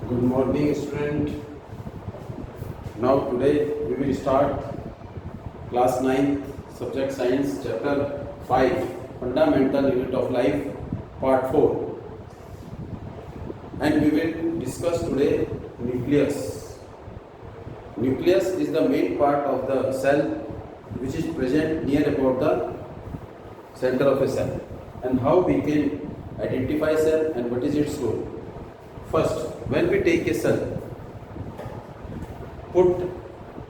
Good morning, student. Now today we will start class 9, subject science, chapter 5, fundamental unit of life, part 4. And we will discuss today nucleus. Nucleus is the main part of the cell which is present near about the center of a cell, and how we can identify cell and what is its role. First, when we take a cell, put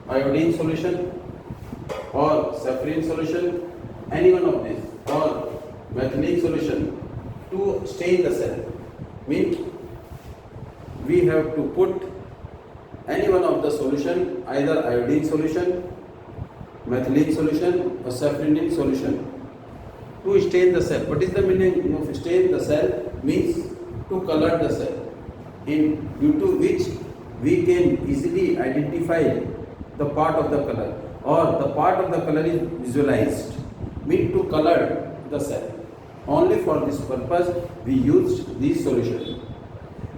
iodine solution or safrine solution, any one of these, or methylene solution to stain the cell. Means we have to put any one of the solution, either iodine solution, methylene solution or safrine solution to stain the cell. What is the meaning of stain the cell? Means to color the cell, due to which we can easily identify the part of the color, or the part of the color is visualized, mean to color the cell. Only for this purpose we used these solutions.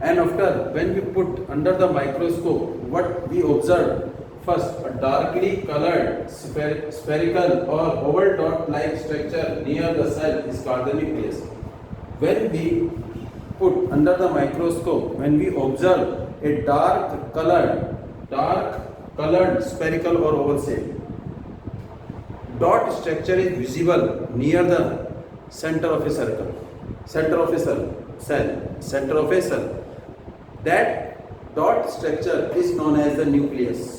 And after, when we put under the microscope, what we observe? First, a darkly colored spherical or oval dot-like structure near the cell is called the nucleus. When we put under the microscope, when we observe a dark colored spherical or oval shape, dot structure is visible near the center of a circle, center of a cell. That dot structure is known as the nucleus.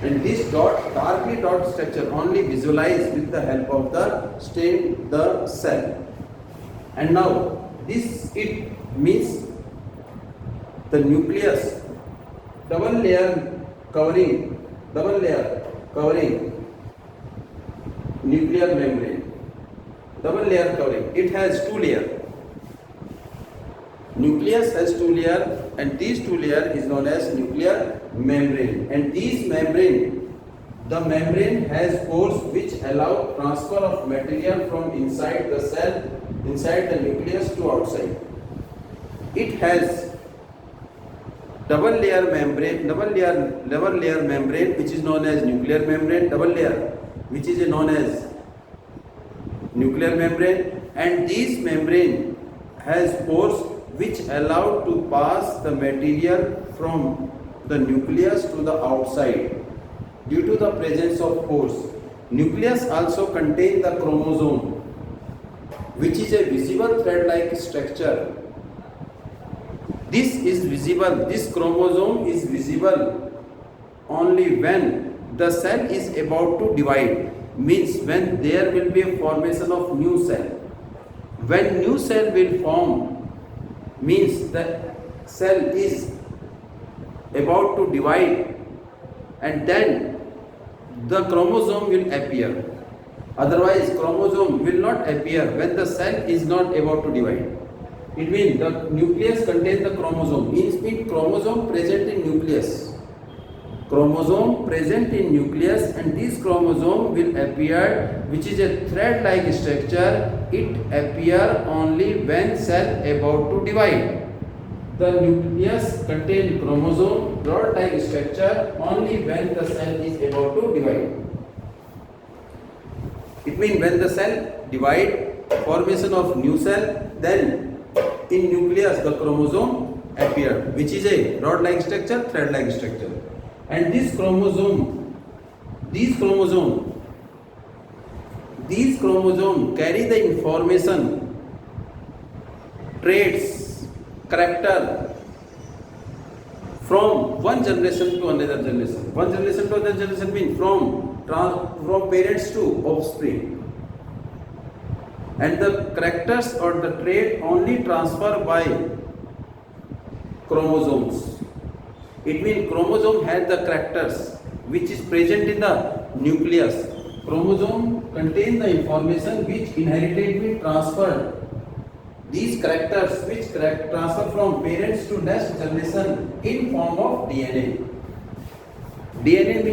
And this darkly dot structure only visualized with the help of the stain the cell. And now it means the nucleus, double layer covering nuclear membrane, double layer covering. It has two layers. Nucleus has two layers, and these two layers is known as nuclear membrane. And the membrane has pores which allow transfer of material from inside the cell, inside the nucleus to outside. It has double layer membrane, which is known as nuclear membrane, double layer, which is known as nuclear membrane, and this membrane has pores which allow to pass the material from the nucleus to the outside. Due to the presence of pores, nucleus also contains the chromosome, which is a visible thread-like structure. This chromosome is visible only when the cell is about to divide, means when there will be a formation of new cell. When new cell will form, means the cell is about to divide, and then the chromosome will appear. Otherwise, chromosome will not appear when the cell is not about to divide. It means the nucleus contains the chromosome. Means chromosome present in nucleus. Chromosome present in nucleus, and this chromosome will appear, which is a thread-like structure. It appear only when cell about to divide. The nucleus contains chromosome, rod-like structure only when the cell is about to divide. It means when the cell divide, formation of new cell, then in nucleus the chromosome appear, which is a rod-like structure, thread-like structure. And these chromosome carry the information, traits, character from one generation to another generation. One generation to another generation means from parents to offspring. And the characters or the trait only transfer by chromosomes. It means chromosome has the characters which is present in the nucleus. Chromosome contains the information which inheritedly transferred. These characters which transfer from parents to next generation in form of DNA. DNA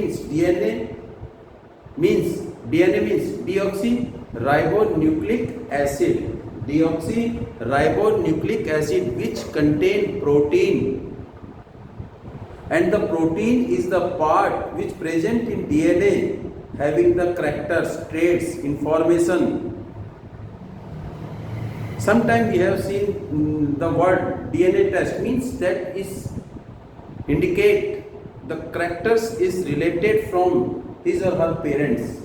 means deoxyribonucleic acid. deoxyribonucleic acid which contain protein, and the protein is the part which present in DNA having the characters, traits, information. Sometimes we have seen the word DNA test, means that is indicate the characters is related from his or her parents.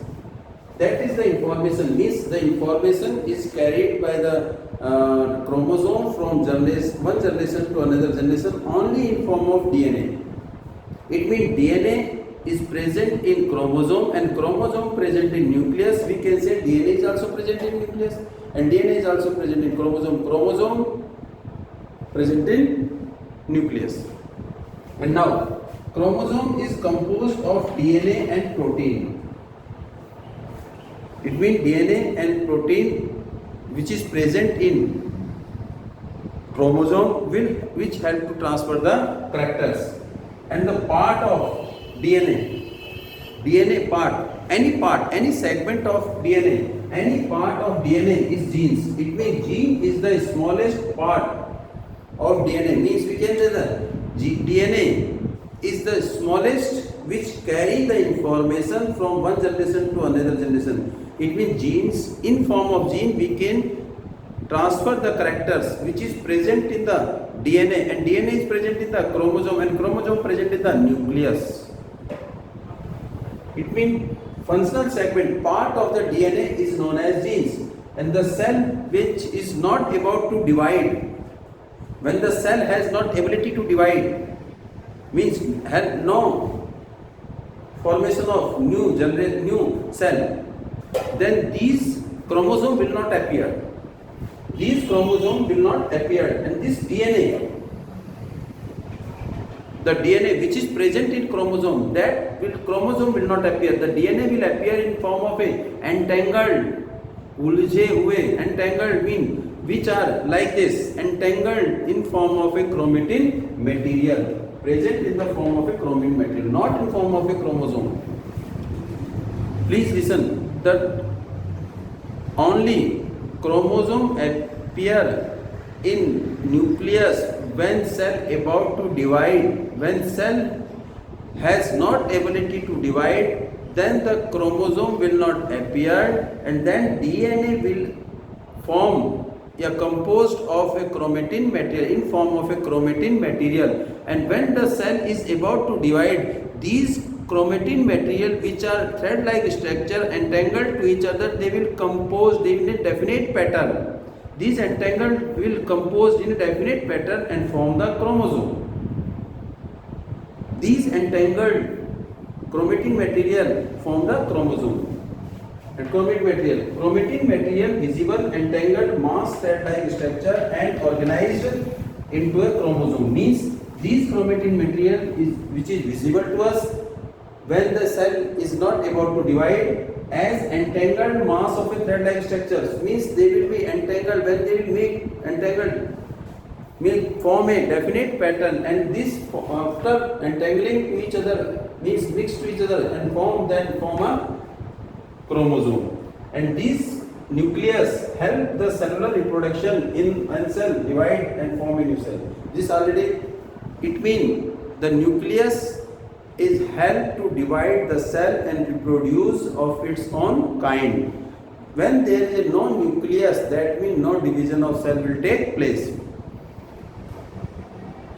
That is the information, means the information is carried by the chromosome from one generation to another generation only in form of DNA. It means DNA is present in chromosome and chromosome present in nucleus. We can say DNA is also present in nucleus and DNA is also present in chromosome. Chromosome present in nucleus. And now chromosome is composed of DNA and protein. It means DNA and protein which is present in chromosome which help to transfer the characters. And the part of DNA part, any segment of DNA, any part of DNA is genes. It means gene is the smallest part of DNA. Means we can say that DNA is the smallest which carry the information from one generation to another generation. It means genes, in form of gene we can transfer the characters which is present in the DNA, and DNA is present in the chromosome and chromosome present in the nucleus. It means functional segment, part of the DNA is known as genes, and the cell which is not about to divide, when the cell has not ability to divide, means has no formation of new cell, then these chromosome will not appear. These chromosomes will not appear, and this DNA, the DNA which is present in chromosome, chromosome will not appear. The DNA will appear in form of a entangled, उलझे हुए, entangled mean which are like this, entangled in form of a chromatin material, present in the form of a chromatin material, not in form of a chromosome. Please listen, that only chromosome appear in nucleus when cell about to divide. When cell has not ability to divide, then the chromosome will not appear, and then DNA will form a composed of a chromatin material, in form of a chromatin material. And when the cell is about to divide, these chromatin material which are thread like structure entangled to each other, they will compose in a definite pattern. These entangled will compose in a definite pattern and form the chromosome. These entangled chromatin material form the chromosome. And chromatin material visible, entangled, mass thread like structure and organized into a chromosome, means these chromatin material which is visible to us when the cell is not able to divide, as entangled mass of a thread like structures, means they will be entangled. When they will make entangled, will form a definite pattern, and this after entangling to each other means mixed to each other and form a chromosome. And this nucleus help the cellular reproduction in one cell divide and form a new cell. This already, it means the nucleus is help to divide the cell and reproduce of its own kind. When there is no nucleus, that means no division of cell will take place.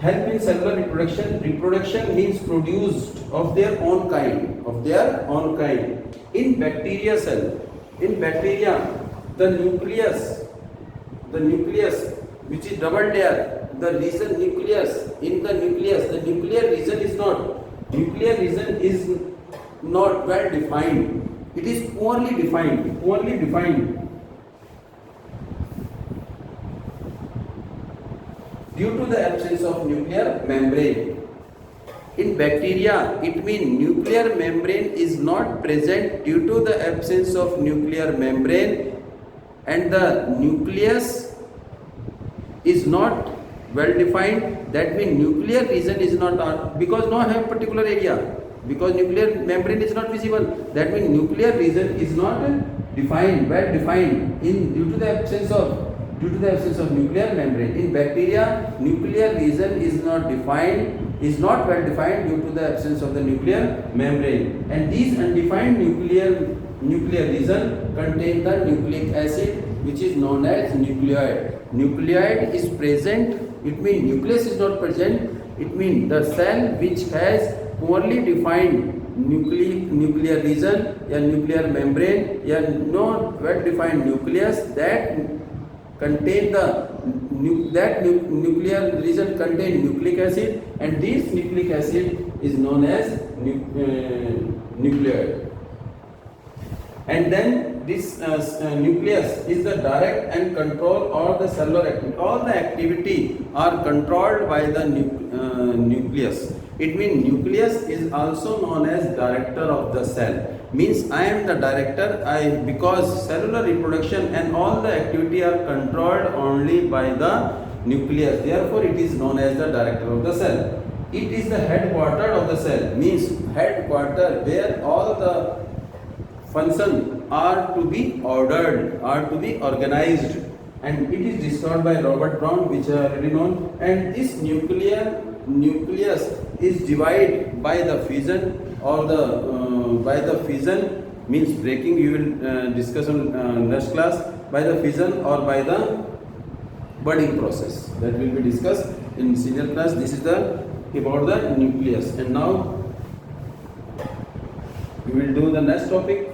Help in cellular reproduction. Reproduction means produced of their own kind. In bacteria cell, in bacteria, the nucleus which is double layer, the region nucleus, in the nucleus, the nuclear region is not well defined. It is poorly defined. Due to the absence of nuclear membrane. In bacteria, it means nuclear membrane is not present due to the absence of nuclear membrane, and the nucleus is not well defined. That means nuclear region is not, because no have particular area, because nuclear membrane is not visible. That means nuclear region is not well defined due to the absence of due to the absence of nuclear membrane. In bacteria, nuclear region is not well defined due to the absence of the nuclear membrane. And these undefined nuclear region contain the nucleic acid, which is known as nucleoid. Nucleoid is present, it means nucleus is not present, it means the cell which has poorly defined nuclear region या nuclear membrane या not well defined nucleus that contain nuclear region contain nucleic acid, and this nucleic acid is known as nucleoid. And then this nucleus is the direct and control or the cellular activity. All the activity are controlled by the nucleus. It means nucleus is also known as director of the cell. Means I am the director, because cellular reproduction and all the activity are controlled only by the nucleus. Therefore, it is known as the director of the cell. It is the headquarter of the cell. Means headquarter where all the functions are to be ordered, are to be organized, and it is discovered by Robert Brown, which are already known. And this nucleus is divided by the fission or by the fission means breaking. We will discuss on next class, by the fission or by the budding process, that will be discussed in senior class. This is about the nucleus. And now we will do the next topic.